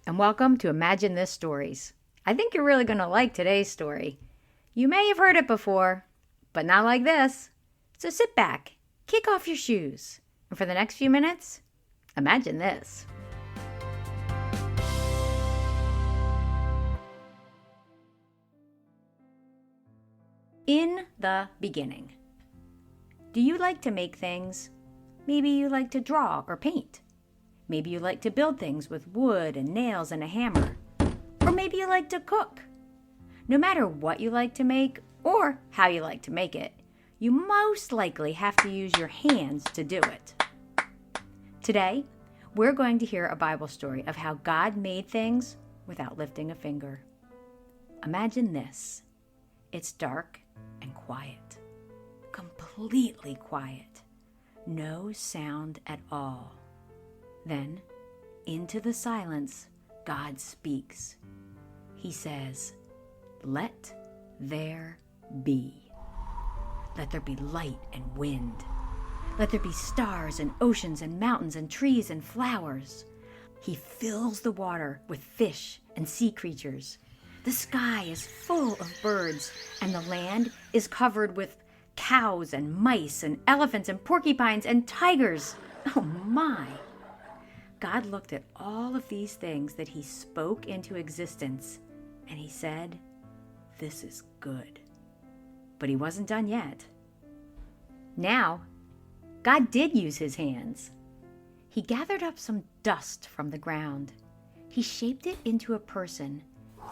and welcome to Imagine This Stories. I think you're really going to like today's story. You may have heard it before, but not like this. So sit back, kick off your shoes, and for the next few minutes, imagine this. In the beginning. Do you like to make things? Maybe you like to draw or paint. Maybe you like to build things with wood and nails and a hammer. Or maybe you like to cook. No matter what you like to make or how you like to make it, you most likely have to use your hands to do it. Today, we're going to hear a Bible story of how God made things without lifting a finger. Imagine this. It's dark and quiet. Completely quiet. No sound at all. Then, into the silence, God speaks. He says, "Let there be. Let there be light and wind. Let there be stars and oceans and mountains and trees and flowers." He fills the water with fish and sea creatures. The sky is full of birds, and the land is covered with cows and mice and elephants and porcupines and tigers. Oh my! God looked at all of these things that he spoke into existence, and he said, "This is good." But he wasn't done yet. Now, God did use his hands. He gathered up some dust from the ground. He shaped it into a person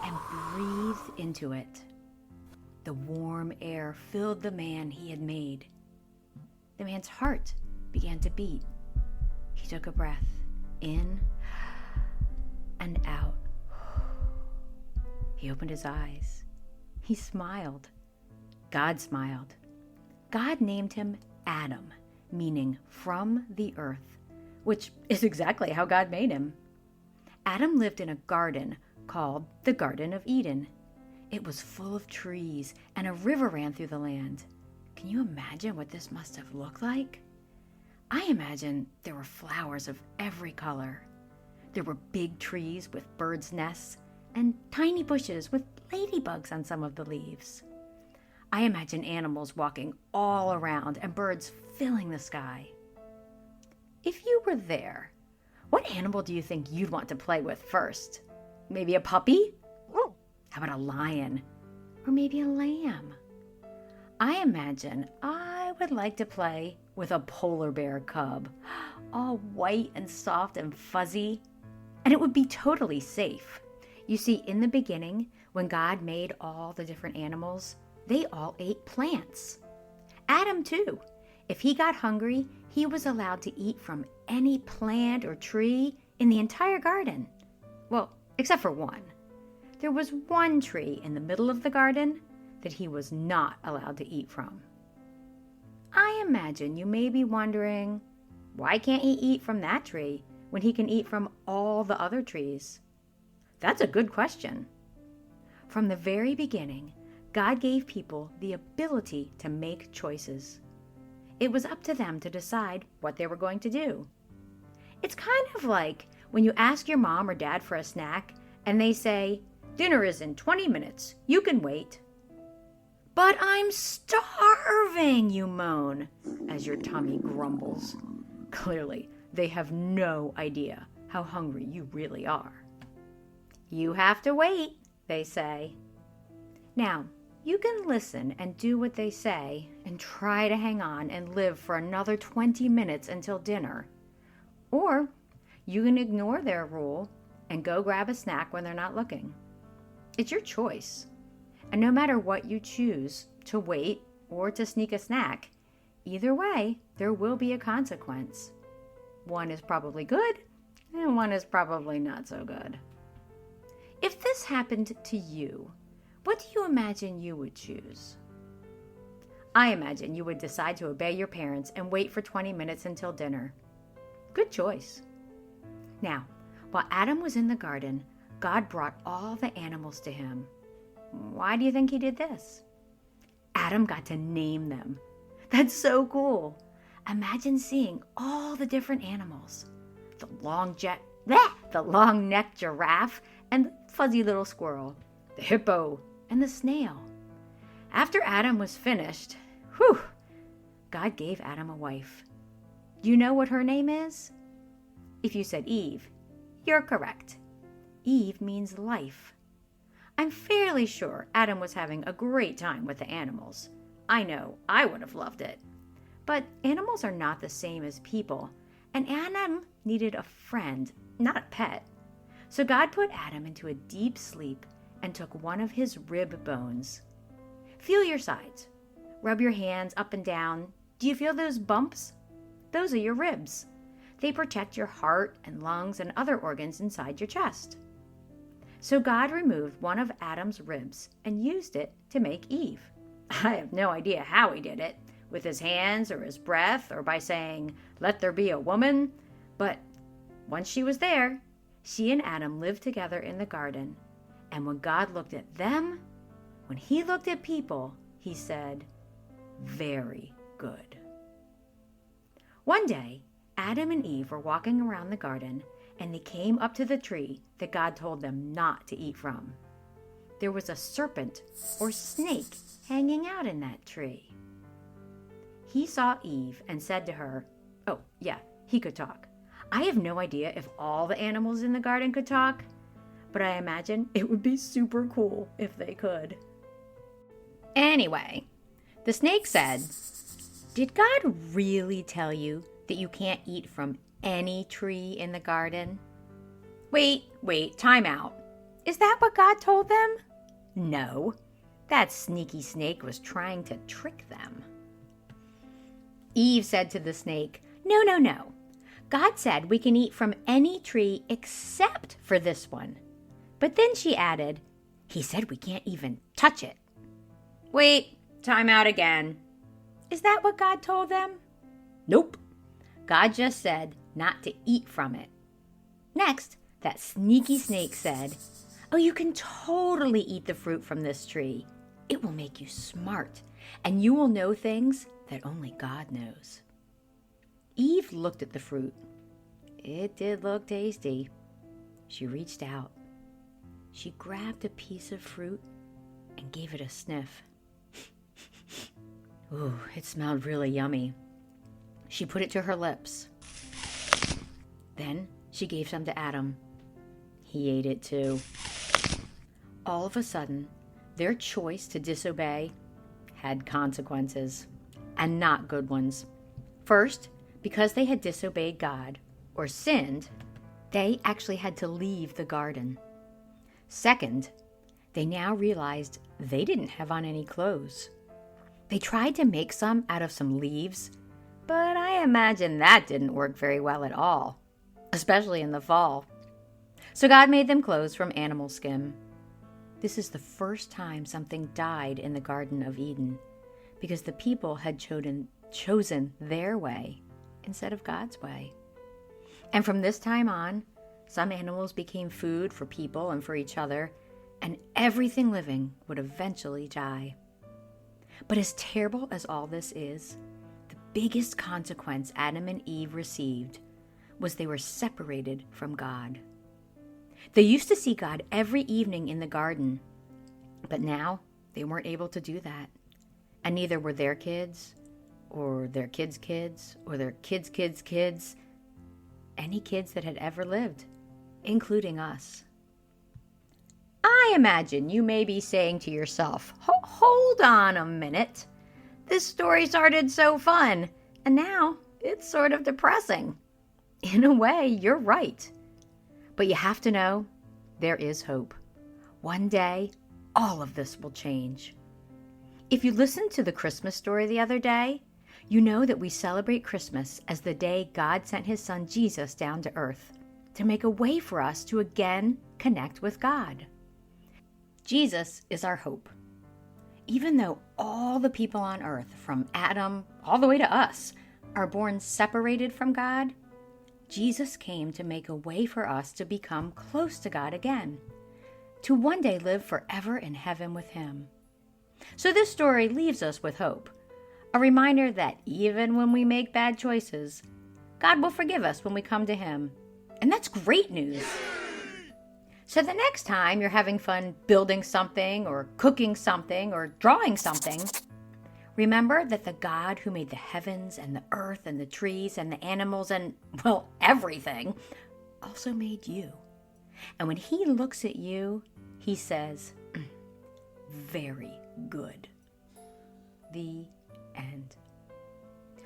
and breathed into it. The warm air filled the man he had made. The man's heart began to beat. He took a breath in and out. He opened his eyes. He smiled. God smiled. God named him Adam, meaning from the earth, which is exactly how God made him. Adam lived in a garden called the Garden of Eden. It was full of trees, and a river ran through the land. Can you imagine what this must have looked like? I imagine there were flowers of every color. There were big trees with birds' nests and tiny bushes with ladybugs on some of the leaves. I imagine animals walking all around and birds filling the sky. If you were there, what animal do you think you'd want to play with first? Maybe a puppy? How about a lion? Or maybe a lamb? I imagine I would like to play with a polar bear cub, all white and soft and fuzzy. And it would be totally safe. You see, in the beginning, when God made all the different animals, they all ate plants. Adam, too. If he got hungry, he was allowed to eat from any plant or tree in the entire garden. Well, except for one. There was one tree in the middle of the garden that he was not allowed to eat from. I imagine you may be wondering, why can't he eat from that tree when he can eat from all the other trees? That's a good question. From the very beginning, God gave people the ability to make choices. It was up to them to decide what they were going to do. It's kind of like when you ask your mom or dad for a snack and they say, "Dinner is in 20 minutes. You can wait." "But I'm starving," you moan, as your tummy grumbles. Clearly, they have no idea how hungry you really are. "You have to wait," they say. Now, you can listen and do what they say and try to hang on and live for another 20 minutes until dinner. Or you can ignore their rule and go grab a snack when they're not looking. It's your choice. And no matter what you choose, to wait or to sneak a snack, either way, there will be a consequence. One is probably good, and one is probably not so good. If this happened to you, what do you imagine you would choose? I imagine you would decide to obey your parents and wait for 20 minutes until dinner. Good choice. Now, while Adam was in the garden, God brought all the animals to him. Why do you think he did this? Adam got to name them. That's so cool. Imagine seeing all the different animals. The the long-necked giraffe and the fuzzy little squirrel, the hippo and the snail. After Adam was finished, God gave Adam a wife. Do you know what her name is? If you said Eve, you're correct. Eve means life. I'm fairly sure Adam was having a great time with the animals. I know I would have loved it. But animals are not the same as people, and Adam needed a friend, not a pet. So God put Adam into a deep sleep and took one of his rib bones. Feel your sides. Rub your hands up and down. Do you feel those bumps? Those are your ribs. They protect your heart and lungs and other organs inside your chest. So God removed one of Adam's ribs and used it to make Eve. I have no idea how he did it, with his hands or his breath or by saying, "Let there be a woman." But once she was there, she and Adam lived together in the garden. And when God looked at them, when he looked at people, he said, "Very good." One day, Adam and Eve were walking around the garden, and they came up to the tree that God told them not to eat from. There was a serpent or snake hanging out in that tree. He saw Eve and said to her, oh, yeah, he could talk. I have no idea if all the animals in the garden could talk, but I imagine it would be super cool if they could. Anyway, the snake said, "Did God really tell you that you can't eat from any tree in the garden?" Wait, time out. Is that what God told them? No, that sneaky snake was trying to trick them. Eve said to the snake, No. God said we can eat from any tree except for this one. But then she added, He said we can't even touch it. Wait, time out again. Is that what God told them? Nope. God just said not to eat from it. Next, that sneaky snake said, Oh, you can totally eat the fruit from this tree. It will make you smart, and you will know things that only God knows. Eve looked at the fruit. It did look tasty. She reached out. She grabbed a piece of fruit and gave it a sniff. Ooh, it smelled really yummy. She put it to her lips. Then she gave some to Adam. He ate it too. All of a sudden, their choice to disobey had consequences, and not good ones. First, because they had disobeyed God, or sinned, they actually had to leave the garden. Second, they now realized they didn't have on any clothes. They tried to make some out of some leaves, but I imagine that didn't work very well at all, especially in the fall. So God made them clothes from animal skin. This is the first time something died in the Garden of Eden, because the people had chosen their way instead of God's way. And from this time on, some animals became food for people and for each other, and everything living would eventually die. But as terrible as all this is, the biggest consequence Adam and Eve received was they were separated from God. They used to see God every evening in the garden, but now they weren't able to do that. And neither were their kids, or their kids' kids, or their kids' kids' kids, any kids that had ever lived, including us. I imagine you may be saying to yourself, hold on a minute. This story started so fun, and now it's sort of depressing. In a way, you're right. But you have to know, there is hope. One day, all of this will change. If you listened to the Christmas story the other day, you know that we celebrate Christmas as the day God sent his son Jesus down to earth to make a way for us to again connect with God. Jesus is our hope. Even though all the people on earth, from Adam all the way to us, are born separated from God, Jesus came to make a way for us to become close to God again, to one day live forever in heaven with him. So this story leaves us with hope, a reminder that even when we make bad choices, God will forgive us when we come to him, And that's great news. So the next time you're having fun building something or cooking something or drawing something, remember that the God who made the heavens and the earth and the trees and the animals and, well, everything, also made you. And when he looks at you, he says, very good. The end.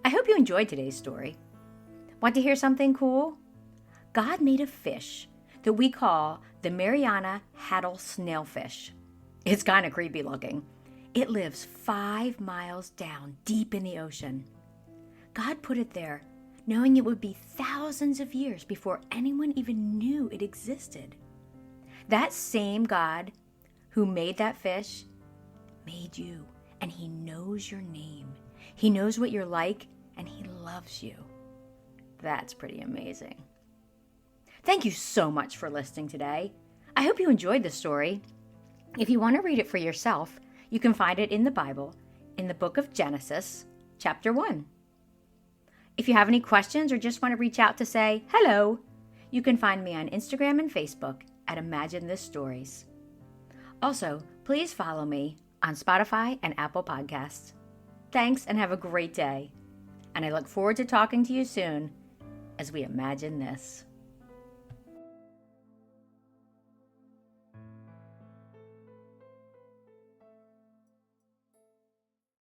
I hope you enjoyed today's story. Want to hear something cool? God made a fish that we call the Mariana Haddle snailfish. It's kind of creepy looking. It lives 5 miles down deep in the ocean. God put it there knowing it would be thousands of years before anyone even knew it existed. That same God who made that fish made you, and he knows your name. He knows what you're like, and he loves you. That's pretty amazing. Thank you so much for listening today. I hope you enjoyed the story. If you want to read it for yourself, you can find it in the Bible, in the book of Genesis, chapter 1. If you have any questions or just want to reach out to say hello, you can find me on Instagram and Facebook at Imagine This Stories. Also, please follow me on Spotify and Apple Podcasts. Thanks and have a great day. And I look forward to talking to you soon as we imagine this.